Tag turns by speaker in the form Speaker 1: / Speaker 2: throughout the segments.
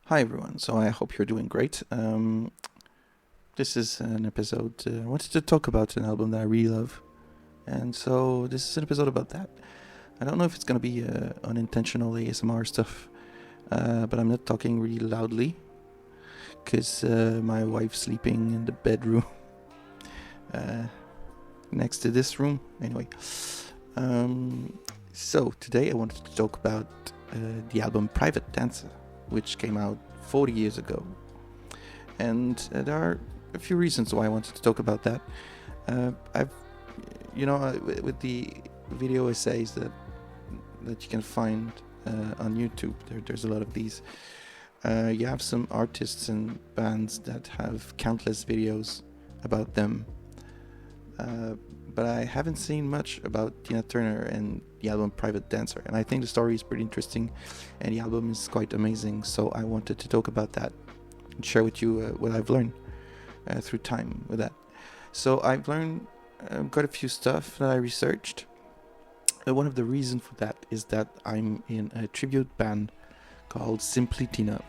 Speaker 1: Hi everyone. So I hope you're doing great. This is an episode. I wanted to talk about an album that I really love, and so this is an episode about that. I don't know if it's gonna be unintentional ASMR stuff, but I'm not talking really loudly because my wife's sleeping in the bedroom uh, next to this room. Anyway, so today I wanted to talk about the album Private Dancer, which came out 40 years ago. And there are a few reasons why I wanted to talk about that. I've, with the video essays that you can find on YouTube, there's a lot of these. You have some artists and bands that have countless videos about them. But I haven't seen much about Tina Turner and the album Private Dancer, and I think the story is pretty interesting and the album is quite amazing, so I wanted to talk about that and share with you what I've learned through time with that. So I've learned quite a few stuff that I researched. One of the reasons for that is that I'm in a tribute band called Simply Tina.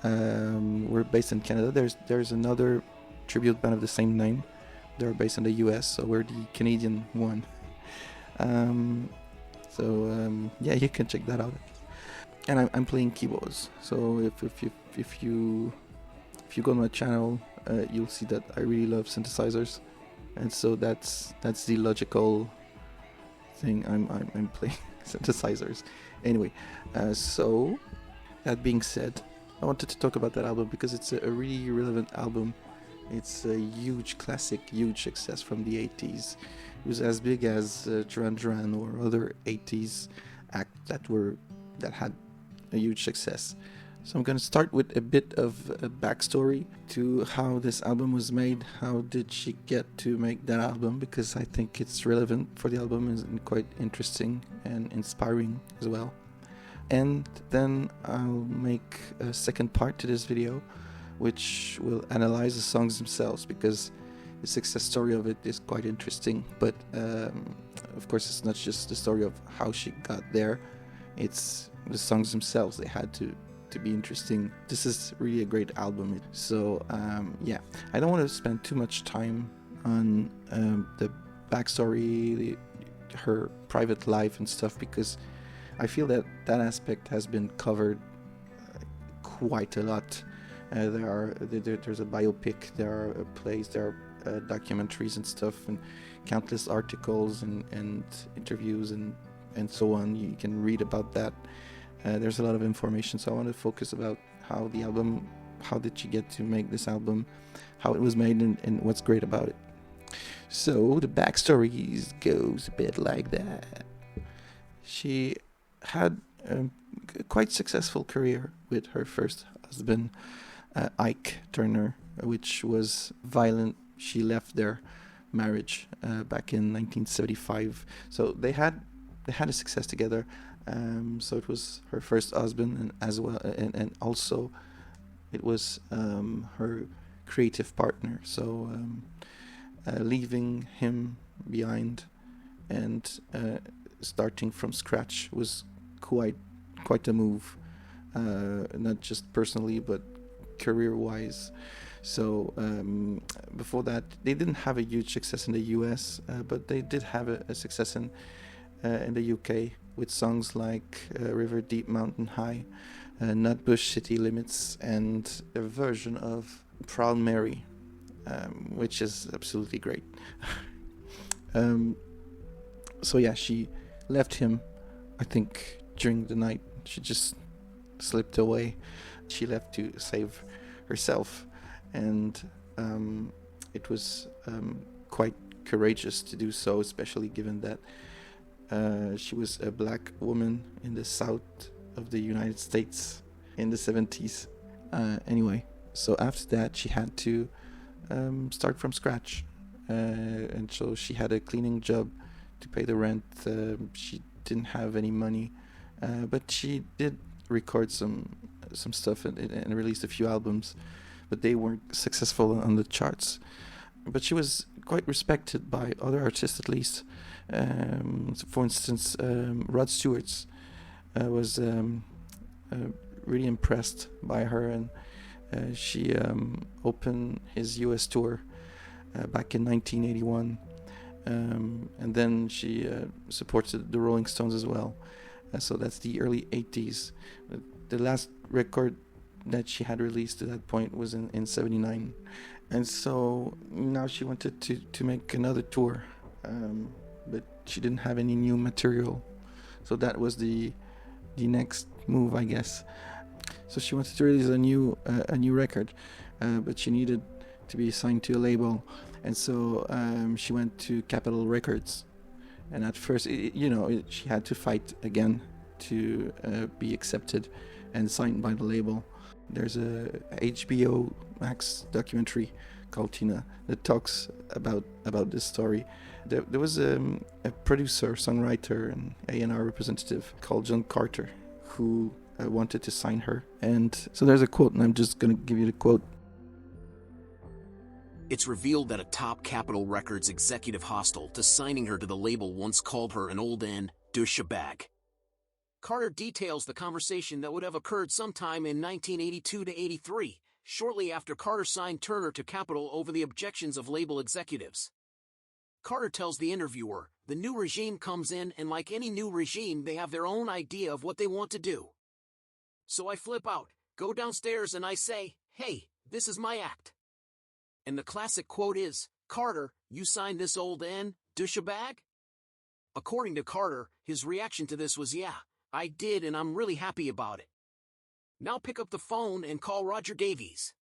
Speaker 1: We're based in Canada. There's another tribute band of the same name. They're based in the US, so we're the Canadian one. Yeah, you can check that out. And I'm playing keyboards. So if you go on my channel, you'll see that I really love synthesizers, and so that's the logical thing. I'm playing synthesizers. Anyway, so that being said, I wanted to talk about that album because it's a really relevant album. It's a huge classic, huge success from the 80s. It was as big as Duran Duran or other 80s act that had a huge success. So I'm going to start with a bit of a backstory to how this album was made. How did she get to make that album? Because I think it's relevant for the album and quite interesting and inspiring as well. And then I'll make a second part to this video, which will analyze the songs themselves, because the success story of it is quite interesting. But of course, it's not just the story of how she got there, it's the songs themselves. They had to be interesting. This is really a great album. So yeah, I don't want to spend too much time on the backstory, her private life and stuff, because I feel that aspect has been covered quite a lot. There's a biopic, there are plays, there are documentaries and stuff, and countless articles and interviews and so on. You can read about that. There's a lot of information, so I want to focus about how the album, how did she get to make this album, how it was made, and what's great about it. So the backstory goes a bit like that. She had a quite successful career with her first husband, Ike Turner, which was violent. She left their marriage back in 1975. So they had a success together. So it was her first husband, and as well, and also it was her creative partner. So leaving him behind and starting from scratch was quite a move, not just personally but career-wise. So before that, they didn't have a huge success in the US, but they did have a success in the UK with songs like River Deep Mountain High, Nutbush City Limits, and a version of Proud Mary, which is absolutely great. So yeah, she left him, I think, during the night. She just slipped away. She left to save herself, and it was quite courageous to do so, especially given that she was a black woman in the south of the United States in the 70s. Anyway, so after that she had to start from scratch, and so she had a cleaning job to pay the rent. She didn't have any money, but she did record some stuff and released a few albums, but they weren't successful on the charts. But she was quite respected by other artists, at least. For instance, Rod Stewart was really impressed by her, and she opened his US tour back in 1981, and then she supported the Rolling Stones as well. So that's the early 80s. The last record that she had released to that point was in 79. And so now she wanted to make another tour, but she didn't have any new material. So that was the next move, I guess. So she wanted to release a new record, but she needed to be signed to a label. And so she went to Capitol Records. And at first, she had to fight again to be accepted and signed by the label. There's a HBO Max documentary called Tina that talks about this story. There was a producer, songwriter, and A&R representative called John Carter who wanted to sign her. And so there's a quote, and I'm just going to give you the quote.
Speaker 2: It's revealed that a top Capitol Records executive hostile to signing her to the label once called her an old douchebag. Carter details the conversation that would have occurred sometime in 1982 to 83, shortly after Carter signed Turner to Capitol over the objections of label executives. Carter tells the interviewer, the new regime comes in, and like any new regime, they have their own idea of what they want to do. So I flip out, go downstairs, and I say, hey, this is my act. And the classic quote is, Carter, you signed this old douchebag? According to Carter, his reaction to this was, yeah, I did, and I'm really happy about it. Now pick up the phone and call Roger Davies.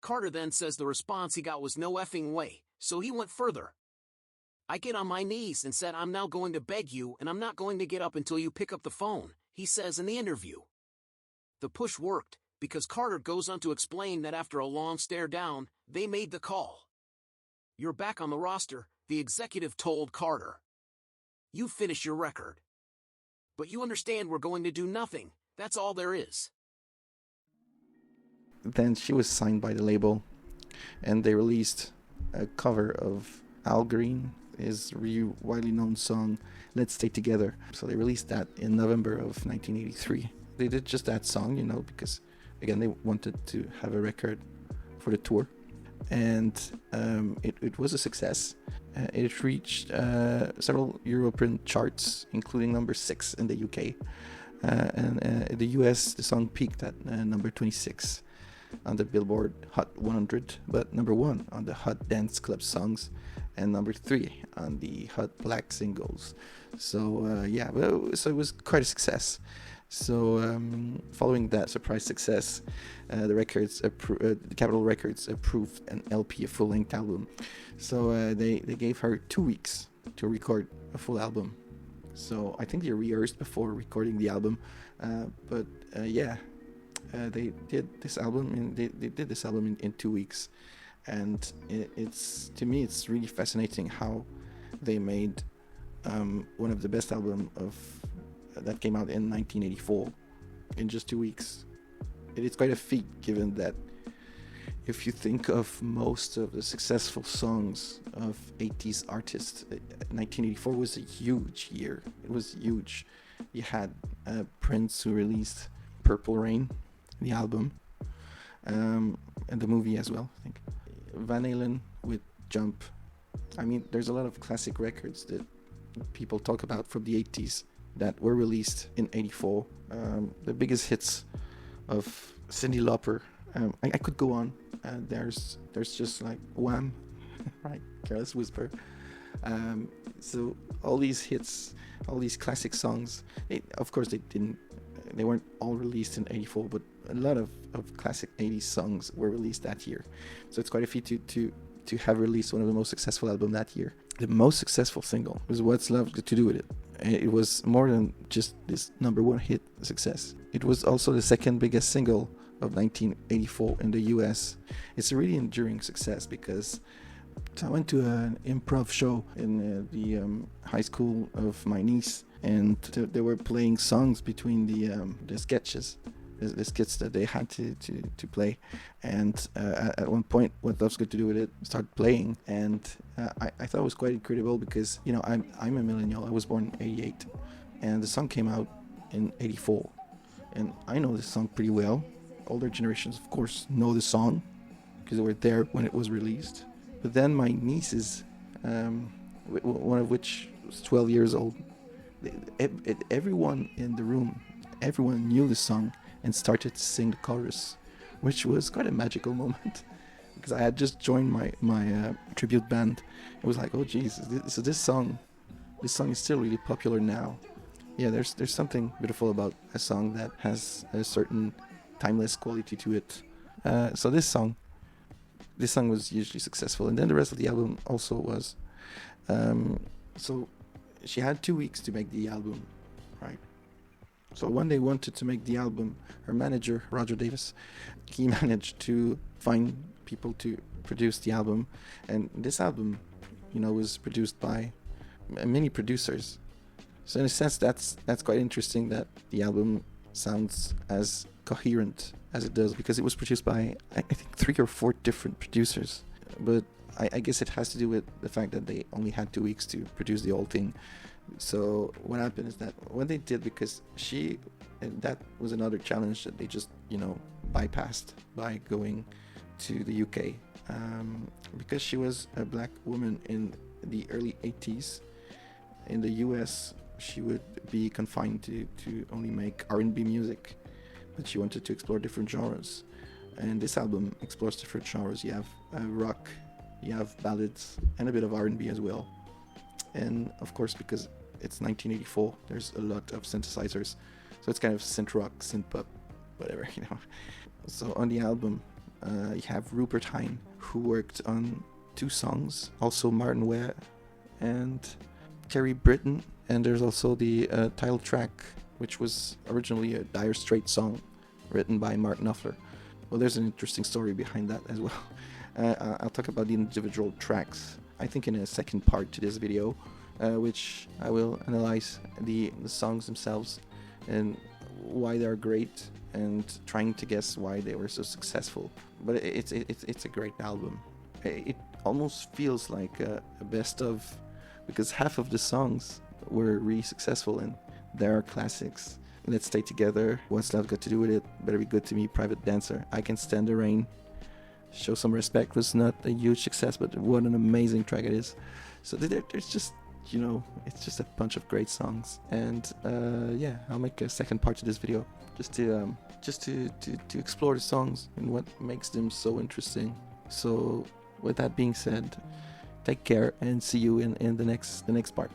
Speaker 2: Carter then says the response he got was no effing way, so he went further. I get on my knees and said, I'm now going to beg you, and I'm not going to get up until you pick up the phone, he says in the interview. The push worked, because Carter goes on to explain that after a long stare down, they made the call. You're back on the roster, the executive told Carter. You finish your record. But you understand we're going to do nothing. That's all there is.
Speaker 1: Then she was signed by the label, and they released a cover of Al Green, his really widely known song, Let's Stay Together. So they released that in November of 1983. They did just that song, because, again, they wanted to have a record for the tour. And it was a success. It reached several European charts, including number 6 in the UK. And in the US, the song peaked at number 26 on the Billboard Hot 100, but number 1 on the Hot Dance Club Songs, and number 3 on the Hot Black Singles. So so it was quite a success. So following that surprise success, the Capitol Records approved an LP, a full-length album. So they gave her 2 weeks to record a full album. So I think they rehearsed before recording the album, but they did this album, and they did this album in 2 weeks. And it's, to me, it's really fascinating how they made one of the best albums that came out in 1984 in just 2 weeks. It's quite a feat, given that if you think of most of the successful songs of 80s artists, 1984 was a huge year. It was huge. You had Prince, who released Purple Rain, the album, and the movie as well, I think. Van Halen with Jump. I mean, there's a lot of classic records that people talk about from the 80s that were released in 84. The biggest hits of Cyndi Lauper. I could go on. There's just like Wham, right? Careless Whisper. So all these hits, all these classic songs. Of course, they weren't all released in 84, but a lot of classic 80s songs were released that year. So it's quite a feat to have released one of the most successful albums that year. The most successful single was What's Love Got to Do With It. It was more than just this number 1 hit success. It was also the second biggest single of 1984 in the US. It's a really enduring success, because I went to an improv show in the high school of my niece, and they were playing songs between the sketches, the skits that they had to play. And at one point, What Love's Got to Do With It started playing, and I thought it was quite incredible, because I'm a millennial. I was born in 88, and the song came out in 84. and I know this song pretty well. Older generations, of course, know the song because they were there when it was released. But then my nieces, one of which was 12 years old, everyone in the room, everyone knew the song and started to sing the chorus, which was quite a magical moment because I had just joined my tribute band. It was like, oh geez, so this song is still really popular now. Yeah, there's something beautiful about a song that has a certain timeless quality to it. So this song was hugely successful, and then the rest of the album also was. So she had 2 weeks to make the album, right? So when they wanted to make the album, her manager, Roger Davis, he managed to find people to produce the album, and this album, was produced by many producers. So in a sense, that's quite interesting that the album sounds as coherent as it does, because it was produced by, I think, 3 or 4 different producers. But I guess it has to do with the fact that they only had 2 weeks to produce the whole thing. So what happened is that when they did, because that was another challenge that they just, bypassed by going to the UK. Because she was a black woman in the early 80s, in the US, she would be confined to only make R&B music, but she wanted to explore different genres. And this album explores different genres. You have rock, you have ballads, and a bit of R&B as well. And of course, because it's 1984, there's a lot of synthesizers, so it's kind of synth rock, synth pop, whatever, So on the album, you have Rupert Hine, who worked on 2 songs, also Martin Ware and Terry Britton, and there's also the title track, which was originally a Dire Straits song written by Mark Knopfler. Well, there's an interesting story behind that as well. I'll talk about the individual tracks, I think, in a second part to this video, which I will analyze the songs themselves and why they're great, and trying to guess why they were so successful. But it's a great album. It almost feels like a best of, because half of the songs were really successful and there are classics. Let's Stay Together, What's Love Got to Do With It, Better Be Good to Me, Private Dancer, I Can Stand the Rain, Show Some Respect was not a huge success, but what an amazing track it is. So there's just, it's just a bunch of great songs. And I'll make a second part to this video just to explore the songs and what makes them so interesting. So with that being said, take care and see you in the next part.